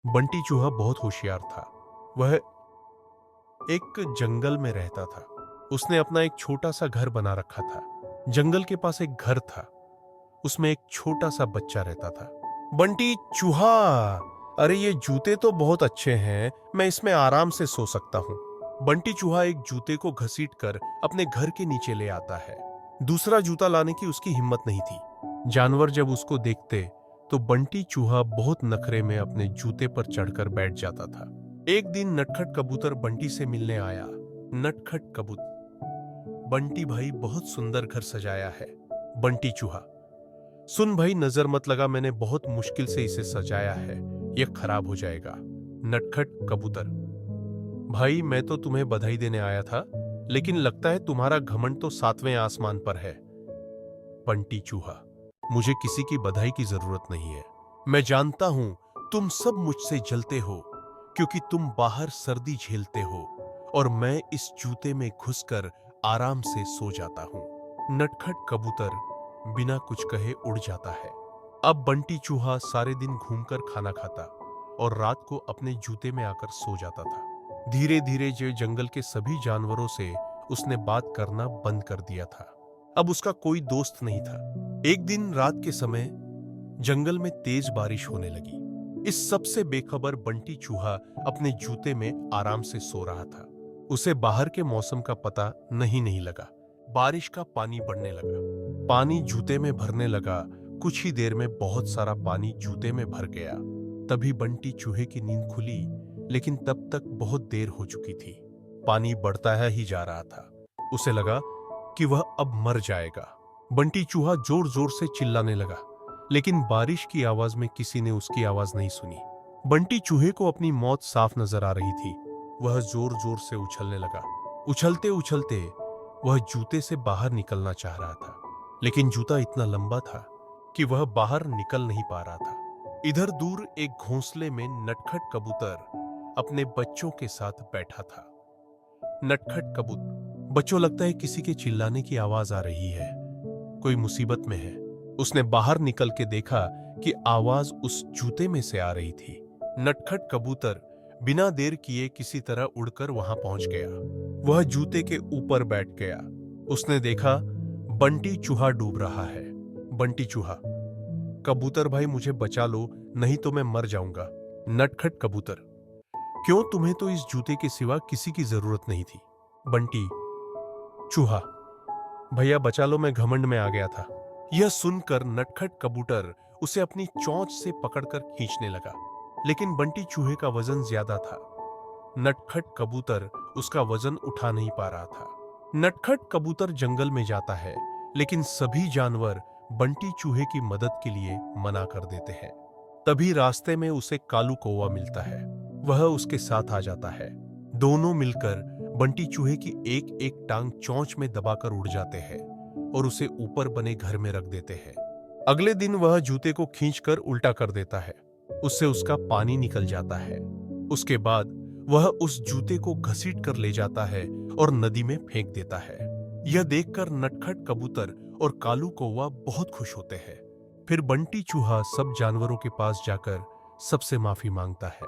बंटी चूहा बहुत होशियार था। वह एक जंगल में रहता था। उसने अपना एक छोटा सा घर बना रखा था। जंगल के पास एक घर था। उसमें एक छोटा सा बच्चा रहता था। बंटी चूहा, अरे ये जूते तो बहुत अच्छे हैं, मैं इसमें आराम से सो सकता हूँ। बंटी चूहा एक जूते को घसीट कर अपने घर के नीचे ले आता है। दूसरा जूता लाने की उसकी हिम्मत नहीं थी। जानवर जब उसको देखते तो बंटी चूहा बहुत नखरे में अपने जूते पर चढ़कर बैठ जाता था। एक दिन नटखट कबूतर बंटी से मिलने आया। नटखट कबूतर, बंटी भाई बहुत सुंदर घर सजाया है। बंटी चूहा, सुन भाई, नजर मत लगा, मैंने बहुत मुश्किल से इसे सजाया है, यह खराब हो जाएगा। नटखट कबूतर, भाई मैं तो तुम्हें बधाई देने आया था, लेकिन लगता है तुम्हारा घमंड तो सातवें आसमान पर है। बंटी चूहा, मुझे किसी की बधाई की जरूरत नहीं है। मैं जानता हूं तुम सब मुझसे जलते हो, क्योंकि तुम बाहर सर्दी झेलते हो और मैं इस जूते में घुसकर आराम से सो जाता हूं। नटखट कबूतर बिना कुछ कहे उड़ जाता है। अब बंटी चूहा सारे दिन घूमकर खाना खाता और रात को अपने जूते में आकर सो जाता था। धीरे धीरे जो जंगल के सभी जानवरों से उसने बात करना बंद कर दिया था। अब उसका कोई दोस्त नहीं था। एक दिन रात के समय जंगल में तेज बारिश होने लगी। इस सब से बेखबर बंटी चूहा अपने जूते में आराम से सो रहा था। उसे बाहर के मौसम का पता नहीं लगा। बारिश का पानी बढ़ने लगा। पानी जूते में भरने लगा। कुछ ही देर में बहुत सारा पानी जूते में भर गया। तभी बंटी चूहे की नींद खुली, लेकिन तब तक बहुत देर हो चुकी थी। पानी बढ़ता ही जा रहा था। उसे लगा कि वह अब मर जाएगा। बंटी चूहा जोर जोर से चिल्लाने लगा, लेकिन बारिश की आवाज में किसी ने उसकी आवाज नहीं सुनी। बंटी चूहे को अपनी मौत साफ नजर आ रही थी। वह जोर जोर से उछलने लगा। उछलते उछलते वह जूते से बाहर निकलना चाह रहा था, लेकिन जूता इतना लंबा था कि वह बाहर निकल नहीं पा रहा था। इधर दूर एक घोंसले में नटखट कबूतर अपने बच्चों के साथ बैठा था। नटखट कबूतर, बच्चों, लगता है किसी के चिल्लाने की आवाज आ रही है, कोई मुसीबत में है। उसने बाहर निकल के देखा कि आवाज उस जूते में से आ रही थी। नटखट कबूतर बिना देर किए किसी तरह उड़कर वहां पहुंच गया। वह जूते के ऊपर बैठ गया। उसने देखा बंटी चूहा डूब रहा है। बंटी चूहा, कबूतर भाई मुझे बचा लो, नहीं तो मैं मर जाऊंगा। नटखट कबूतर, क्यों, तुम्हें तो इस जूते के सिवा किसी की जरूरत नहीं थी। बंटी चूहा, भैया बचा लो, मैं घमंड में आ गया था। यह सुनकर नटखट कबूतर उसे अपनी चोंच से पकड़कर खींचने लगा, लेकिन बंटी चूहे का वजन ज्यादा था। नटखट कबूतर उसका वजन उठा नहीं पा रहा था। नटखट कबूतर जंगल में जाता है, लेकिन सभी जानवर बंटी चूहे की मदद के लिए मना कर देते हैं। तभी रास्ते में उसे कालू कौवा मिलता है। वह उसके साथ आ जाता है। दोनों मिलकर बंटी चूहे की एक एक टांग चोंच में दबाकर उड़ जाते हैं और उसे ऊपर बने घर में रख देते हैं। अगले दिन वह जूते को खींचकर उल्टा कर देता है। उससे उसका पानी निकल जाता है। उसके बाद वह उस जूते को घसीट कर ले जाता है और नदी में फेंक देता है। यह देखकर नटखट कबूतर और कालू कौवा बहुत खुश होते हैं। फिर बंटी चूहा सब जानवरों के पास जाकर सबसे माफी मांगता है।